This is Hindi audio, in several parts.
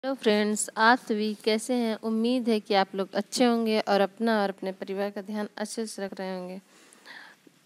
हेलो फ्रेंड्स, आप सभी कैसे हैं। उम्मीद है कि आप लोग अच्छे होंगे और अपना और अपने परिवार का ध्यान अच्छे से रख रहे होंगे।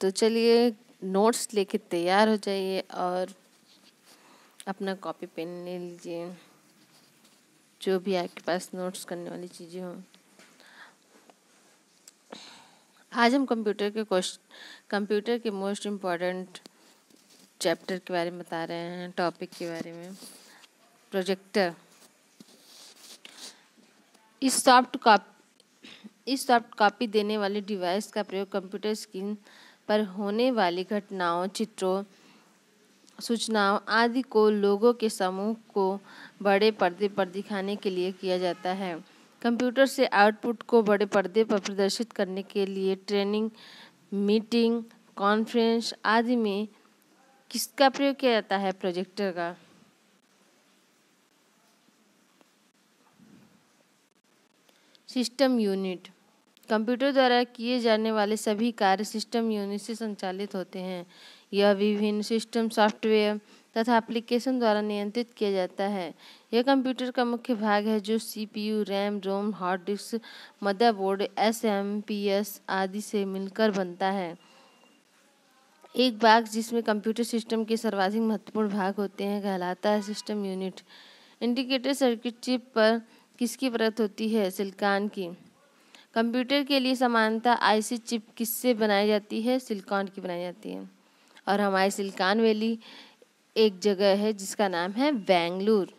तो चलिए नोट्स लेके तैयार हो जाइए और अपना कॉपी पेन ले लीजिए, जो भी आपके पास नोट्स करने वाली चीज़ें हों। आज हम कंप्यूटर के मोस्ट इम्पॉर्टेंट चैप्टर के बारे में बता रहे हैं, टॉपिक के बारे में। प्रोजेक्टर। इस सॉफ्ट कॉपी देने वाले डिवाइस का प्रयोग कंप्यूटर स्क्रीन पर होने वाली घटनाओं, चित्रों, सूचनाओं आदि को लोगों के समूह को बड़े पर्दे पर दिखाने के लिए किया जाता है। कंप्यूटर से आउटपुट को बड़े पर्दे पर प्रदर्शित करने के लिए ट्रेनिंग, मीटिंग, कॉन्फ्रेंस आदि में किसका प्रयोग किया जाता है? प्रोजेक्टर का। System unit. कंप्यूटर द्वारा किए जाने वाले सभी कार्य सिस्टम यूनिट से संचालित होते हैं। यह विभिन्न सिस्टम सॉफ्टवेयर तथा एप्लीकेशन द्वारा नियंत्रित किया जाता है। यह कंप्यूटर का मुख्य भाग है जो सीपीयू, रैम, रोम, हार्ड डिस्क, मदरबोर्ड, एसएमपीएस आदि से मिलकर बनता है। एक भाग जिसमें कंप्यूटर सिस्टम के सर्वाधिक महत्वपूर्ण भाग होते हैं कहलाता है system unit. Integrated circuit chip पर किसकी परत होती है? सिलिकॉन की। कंप्यूटर के लिए सामान्यतः आईसी चिप किससे बनाई जाती है? सिलिकॉन की बनाई जाती है। और हमारी सिलिकॉन वैली एक जगह है जिसका नाम है बेंगलुरु।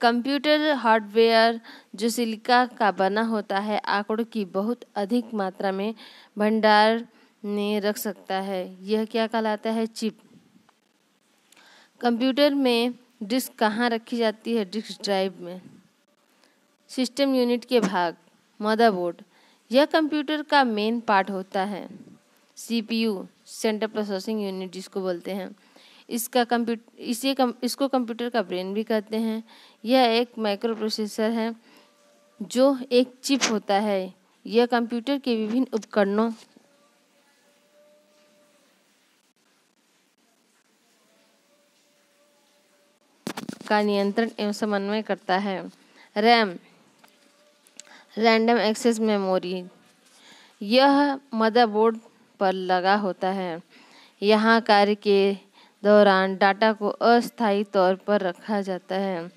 कंप्यूटर हार्डवेयर जो सिलिका का बना होता है, आंकड़ों की बहुत अधिक मात्रा में भंडार में रख सकता है। यह क्या कहलाता है? चिप। कंप्यूटर में डिस्क कहाँ रखी जाती है? डिस्क ड्राइव में। सिस्टम यूनिट के भाग। मदरबोर्ड, यह कंप्यूटर का मेन पार्ट होता है। सीपीयू, सेंट्रल प्रोसेसिंग यूनिट जिसको बोलते हैं, इसको कंप्यूटर का ब्रेन भी कहते हैं। यह एक माइक्रो प्रोसेसर है जो एक चिप होता है। यह कंप्यूटर के विभिन्न उपकरणों का नियंत्रण एवं समन्वय करता है। रैम, रैंडम एक्सेस मेमोरी, यह मदरबोर्ड पर लगा होता है। यहाँ कार्य के दौरान डाटा को अस्थायी तौर पर रखा जाता है।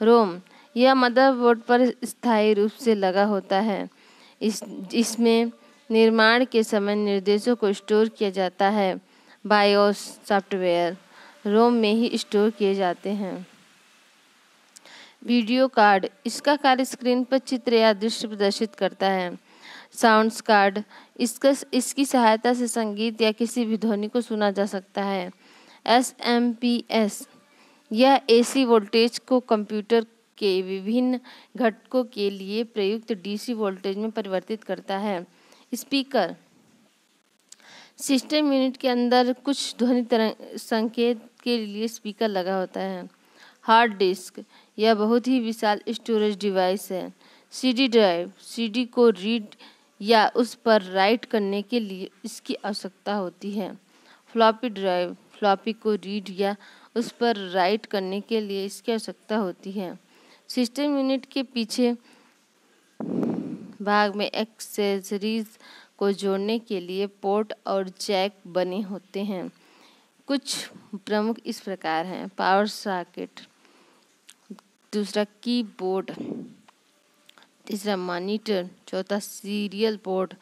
रोम, यह मदरबोर्ड पर स्थायी रूप से लगा होता है। इसमें निर्माण के समय निर्देशों को स्टोर किया जाता है। बायोस सॉफ्टवेयर रोम में ही स्टोर किए जाते हैं। वीडियो कार्ड, इसका कार्य स्क्रीन पर चित्र या दृश्य प्रदर्शित करता है। साउंड्स कार्ड, इसकी सहायता से संगीत या किसी भी ध्वनि को सुना जा सकता है। एसएमपीएस, यह एसी वोल्टेज को कंप्यूटर के विभिन्न घटकों के लिए प्रयुक्त डीसी वोल्टेज में परिवर्तित करता है। स्पीकर, सिस्टम यूनिट के अंदर कुछ ध्वनि तरंग संकेत के लिए स्पीकर लगा होता है। हार्ड डिस्क, यह बहुत ही विशाल स्टोरेज डिवाइस है। सीडी ड्राइव, सीडी को रीड या उस पर राइट करने के लिए इसकी आवश्यकता होती है। फ्लॉपी ड्राइव, फ्लॉपी को रीड या उस पर राइट करने के लिए इसकी आवश्यकता होती है। सिस्टम यूनिट के पीछे भाग में एक्सेसरीज को जोड़ने के लिए पोर्ट और जैक बने होते हैं। कुछ प्रमुख इस प्रकार हैं: पावर सॉकेट, दूसरा कीबोर्ड, तीसरा मॉनिटर, चौथा सीरियल पोर्ट,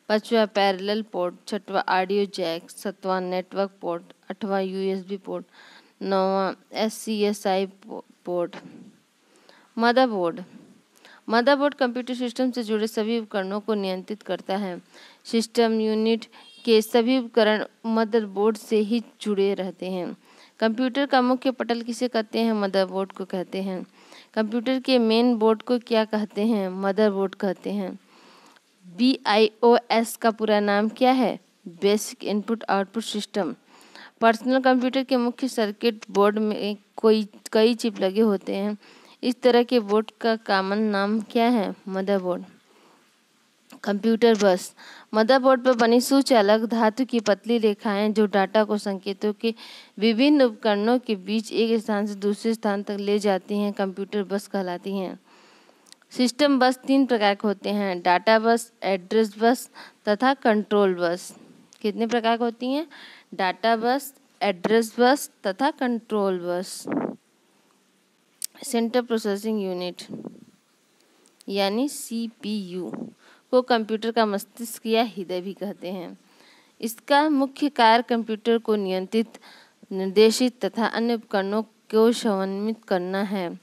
पांचवा पैरेलल पोर्ट, छठवा ऑडियो जैक, सातवां नेटवर्क पोर्ट, आठवां यूएसबी पोर्ट, नौवां SCSI port. Motherboard, motherboard computer system से जुड़े सभी उपकरणों को नियंत्रित करता है। सिस्टम यूनिट के सभी उपकरण मदरबोर्ड से ही जुड़े रहते हैं। कंप्यूटर का मुख्य पटल किसे कहते हैं? मदरबोर्ड को कहते हैं। कंप्यूटर के मेन बोर्ड को क्या कहते हैं? मदरबोर्ड कहते हैं। BIOS का पूरा नाम क्या है? Basic input output system. Personal computer के मुख्य सर्किट बोर्ड में कई चिप लगे होते हैं। इस तरह के बोर्ड का कॉमन नाम क्या है? मदरबोर्ड। कंप्यूटर बस मदरबोर्ड पर बनी सुचालक धातु की पतली रेखाएं जो डाटा को संकेतों के विभिन्न उपकरणों के बीच एक स्थान से दूसरे स्थान तक ले जाती हैं, कंप्यूटर बस कहलाती हैं। सिस्टम बस 3 प्रकार के होते हैं, डाटा बस, एड्रेस बस तथा कंट्रोल बस। कितने प्रकार की होती हैं? डाटा बस, एड्रेस बस तथा control bus. Central processing unit यानी सीपीयू को कंप्यूटर का मस्तिष्क या हृदय भी कहते हैं। इसका मुख्य कार्य कंप्यूटर को नियंत्रित, निर्देशित तथा अन्य उपकरणों को समन्वित करना है।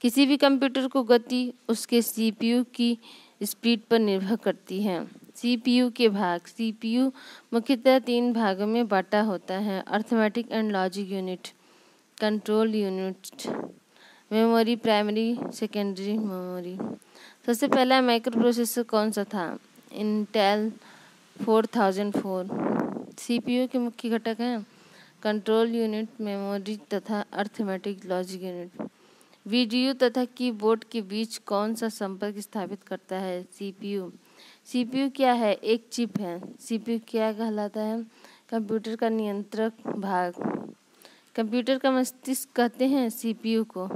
किसी भी कंप्यूटर को गति उसके सीपीयू की स्पीड पर निर्भर करती है। सीपीयू के भाग। सीपीयू मुख्यतः 3 भागों में बांटा होता है, arithmetic and logic unit, control unit, memory, primary secondary memory. सबसे पहला माइक्रो प्रोसेसर कौन सा था? इंटेल 4004। सीपीयू के मुख्य घटक हैं कंट्रोल यूनिट, मेमोरी तथा अर्थमेटिक लॉजिक यूनिट। वीडियो तथा कीबोर्ड के बीच कौन सा संपर्क स्थापित करता है? सीपीयू। सीपीयू क्या है? एक चिप है। सीपीयू क्या कहलाता है? कंप्यूटर का नियंत्रक भाग। कंप्यूटर का मस्तिष्क कहते हैं सीपीयू को,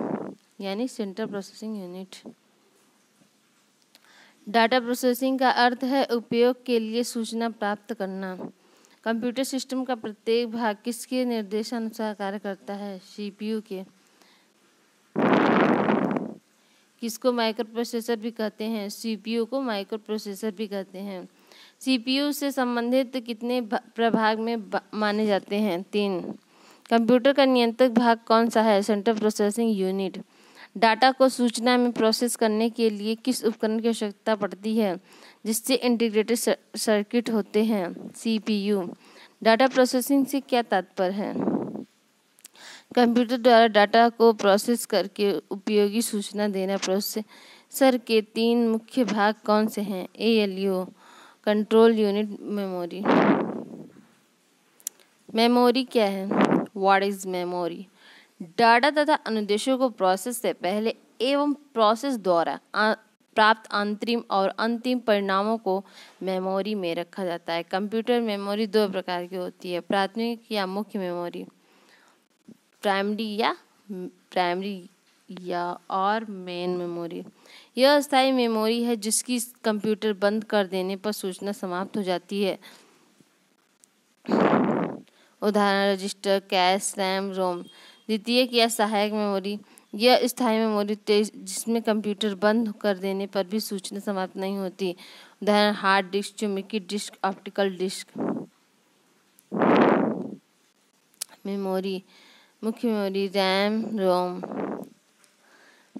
यानी central processing unit. Data processing का अर्थ है उपयोग के लिए सूचना प्राप्त करना। कंप्यूटर सिस्टम का प्रत्येक भाग किसके निर्देशानुसार कार्य करता है? सीपीयू के। किसको माइक्रो प्रोसेसर भी कहते हैं? सीपीयू को माइक्रो प्रोसेसर भी कहते हैं। सीपीयू से संबंधित कितने प्रभाग में माने जाते हैं? 3। कंप्यूटर का नियंत्रक भाग कौन सा है? Central processing unit. डाटा को सूचना में प्रोसेस करने के लिए किस उपकरण की आवश्यकता पड़ती है जिससे इंटीग्रेटेड सर्किट होते हैं? सीपीयू। डाटा प्रोसेसिंग से क्या तात्पर्य है? कंप्यूटर द्वारा डाटा को प्रोसेस करके उपयोगी सूचना देना। प्रोसेसर के 3 मुख्य भाग कौन से हैं? ALU, control unit, memory. Memory क्या है? What is memory? डाटा तथा अनुदेशों को प्रोसेस से पहले एवं प्रोसेस द्वारा प्राप्त अंतरिम और अंतिम परिणामों को मेमोरी में रखा जाता है। कंप्यूटर मेमोरी 2 प्रकार की होती है, प्राथमिक या मुख्य मेमोरी, प्राइमरी या और मेन मेमोरी। यह अस्थायी मेमोरी है जिसकी कंप्यूटर बंद कर देने पर सूचना समाप्त हो जाती है। उदाहरण रजिस्टर, कैश, रैम, रोम। द्वितीयक या सहायक मेमोरी, यह स्थायी मेमोरी जिसमें कंप्यूटर बंद कर देने पर भी सूचना समाप्त नहीं होती। उदाहरण हार्ड डिस्क, चुंबकीय डिस्क, ऑप्टिकल डिस्क। मेमोरी, मुख्य मेमोरी, रैम, रोम।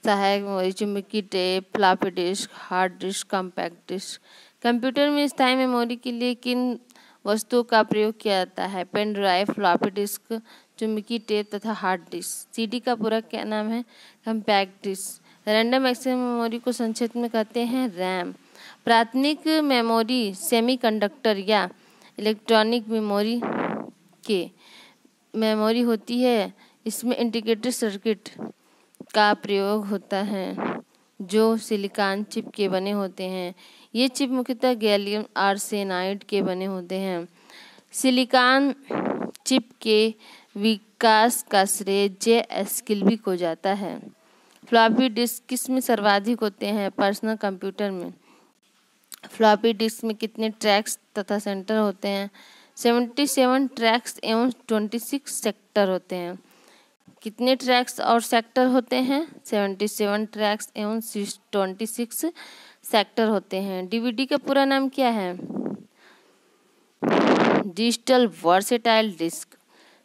सहायक मेमोरी, चुंबकीय tape, floppy disk, hard disk, compact disk. Computer में स्थायी मेमोरी के लिए किन वस्तुओं का प्रयोग किया जाता है? पेन ड्राइव, फ्लॉपी डिस्क, चुंबकीय टेप तथा हार्ड डिस्क। सीडी का पूरा क्या नाम है? Compact disk. Random access memory को संक्षिप्त में कहते हैं रैम। प्राथमिक मेमोरी सेमीकंडक्टर या इलेक्ट्रॉनिक मेमोरी के मेमोरी होती है। इसमें इंटीग्रेटेड सर्किट का प्रयोग होता है जो सिलिकॉन चिप के बने होते हैं। ये चिप मुख्यतः गैलियम आर्सेनाइड के बने होते हैं। सिलिकॉन चिप के विकास का श्रेय जे.एस. किल्बी को जाता है। फ्लॉपी डिस्क किस में सर्वाधिक होते हैं? पर्सनल कंप्यूटर में। फ्लॉपी डिस्क में कितने ट्रैक्स तथा सेक्टर होते हैं? 77 ट्रैक्स एवं 26 सेक्टर होते हैं। कितने ट्रैक्स और सेक्टर होते हैं? 77 ट्रैक्स एवं 26 सेक्टर होते हैं। डीवीडी का पूरा नाम क्या है? Digital versatile disk.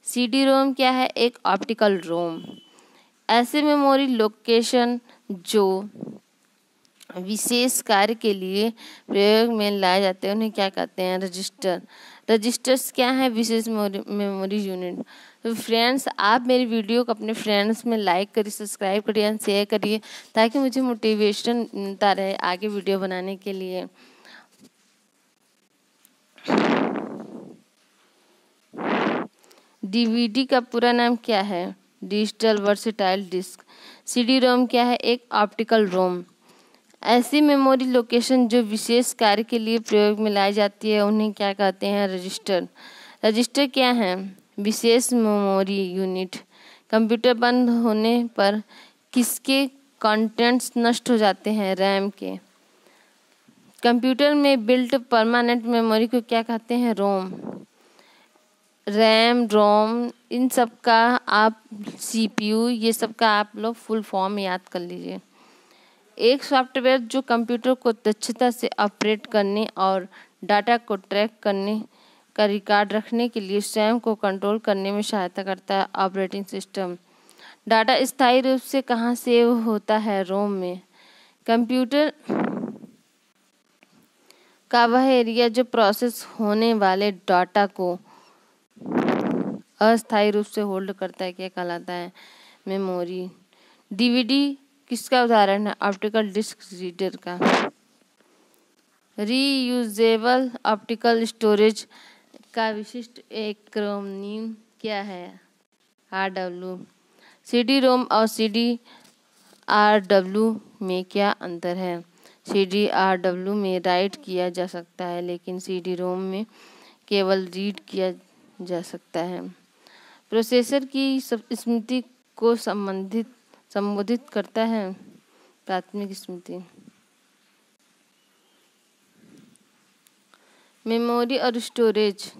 CD ROM क्या है? एक ऑप्टिकल रोम। ऐसे मेमोरी लोकेशन जो विशेष कार्य के लिए प्रयोग में लाए जाते हैं उन्हें क्या कहते हैं? रजिस्टर। रजिस्टर्स क्या है? विशेष मेमोरी यूनिट। तो फ्रेंड्स, आप मेरी वीडियो को अपने फ्रेंड्स में लाइक करिए, सब्सक्राइब करिए और शेयर करिए ताकि मुझे मोटिवेशन मिलता रहे आगे वीडियो बनाने के लिए। डीवीडी का पूरा नाम क्या है? Digital versatile disk. CD ROM क्या है? एक ऑप्टिकल रोम। ऐसी मेमोरी लोकेशन जो विशेष कार्य के लिए प्रयोग में लाई जाती है उन्हें क्या कहते हैं? रजिस्टर। रजिस्टर क्या है? विशेष मेमोरी यूनिट। कंप्यूटर बंद होने पर किसके कंटेंट्स नष्ट हो जाते हैं? रैम के। कंप्यूटर में बिल्ट परमानेंट मेमोरी को क्या कहते हैं? रोम। रैम, रोम, इन सब का आप सीपीयू, ये सब का आप लोग फुल फॉर्म याद कर लीजिए। एक सॉफ्टवेयर जो कंप्यूटर को दक्षता से ऑपरेट करने और डाटा को ट्रैक करने का रिकॉर्ड रखने के लिए स्वयं को कंट्रोल करने में सहायता करता है। Operating system. डाटा स्थायी रूप से कहाँ सेव होता है? रोम में। कंप्यूटर का वह एरिया जो प्रोसेस होने वाले डाटा को अस्थायी रूप से होल्ड करता है क्या कहलाता है? मेमोरी। डीवीडी किसका उदाहरण है? ऑप्टिकल डिस्क रीडर का। रीयूजेबल ऑप्टिकल स्टोरेज का विशिष्ट एक्रोनिम क्या है? आरडब्ल्यू। सीडी रोम और सीडी आरडब्ल्यू में क्या अंतर है? सीडी आरडब्ल्यू में राइट किया जा सकता है लेकिन सीडी रोम में केवल रीड किया जा सकता है। प्रोसेसर की स्मृति को संबोधित करता है। प्राथमिक स्मृति। मेमोरी और स्टोरेज।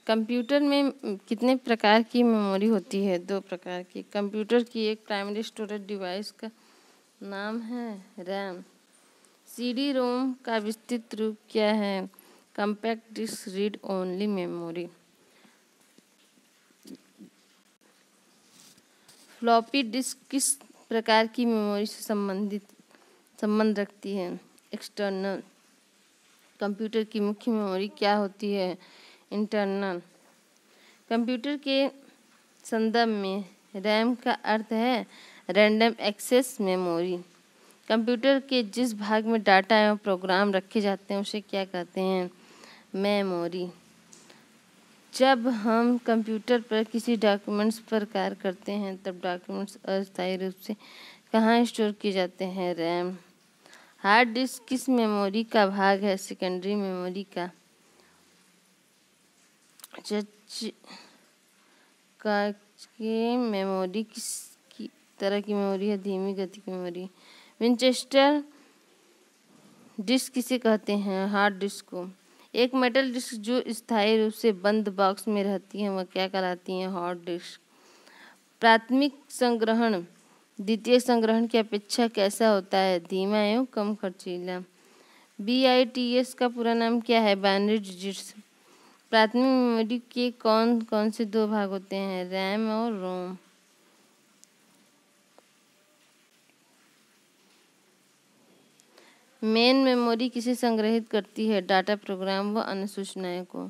कंप्यूटर में कितने प्रकार की मेमोरी होती है? 2 प्रकार की। कंप्यूटर की एक प्राइमरी स्टोरेज डिवाइस का नाम है रैम। सीडी रोम का विस्तृत रूप क्या है? Compact disk read only memory. Floppy disk किस प्रकार की मेमोरी से संबंध रखती है? एक्सटर्नल। कंप्यूटर की मुख्य मेमोरी क्या होती है? इंटरनल। कंप्यूटर के संदर्भ में रैम का अर्थ है रैंडम एक्सेस मेमोरी। कंप्यूटर के जिस भाग में डाटा एवं प्रोग्राम रखे जाते हैं उसे क्या कहते हैं? मेमोरी। जब हम कंप्यूटर पर किसी डॉक्यूमेंट्स पर कार्य करते हैं तब डॉक्यूमेंट्स अस्थायी रूप से कहाँ स्टोर किए जाते हैं? रैम। हार्ड डिस्क किस मेमोरी का भाग है? सेकेंडरी मेमोरी का। के मेमोरी किस तरह की मेमोरी है? धीमी गति की मेमोरी। विंचेस्टर डिस्क किसे कहते हैं? हार्ड डिस्क को। एक मेटल डिस्क जो स्थायी रूप से बंद बॉक्स में रहती है वह क्या कहलाती है? Hard disk. प्राथमिक संग्रहण द्वितीयक संग्रहण की अपेक्षा कैसा होता है? धीमा एवं कम खर्चीला। BITS का पूरा नाम क्या है? Binary digits. प्राथमिक मेमोरी के कौन कौन से 2 भाग होते हैं? रैम और रोम। मेन मेमोरी किसे संग्रहित करती है? डाटा, प्रोग्राम व अन्य सूचनाएं को।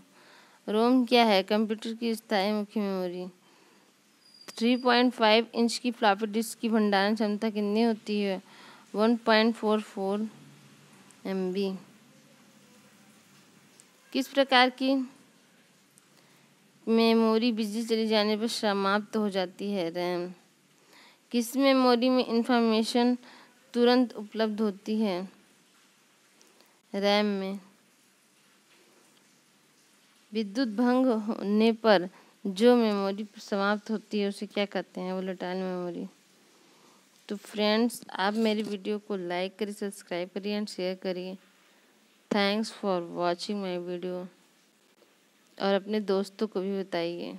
रोम क्या है? कंप्यूटर की स्थायी मुख्य मेमोरी। 3.5 इंच की फ्लॉपी डिस्क की भंडारण क्षमता कितनी होती है? 1.44 MB। किस प्रकार की मेमोरी बिजली चली जाने पर समाप्त हो जाती है? रैम। किस मेमोरी में इंफॉर्मेशन तुरंत उपलब्ध होती है? रैम में। विद्युत भंग होने पर जो मेमोरी समाप्त होती है उसे क्या कहते हैं? Volatile memory. तो फ्रेंड्स, आप मेरी वीडियो को लाइक करिए, सब्सक्राइब करिए एंड शेयर करिए। Thanks for watching my video. और अपने दोस्तों को भी बताइए।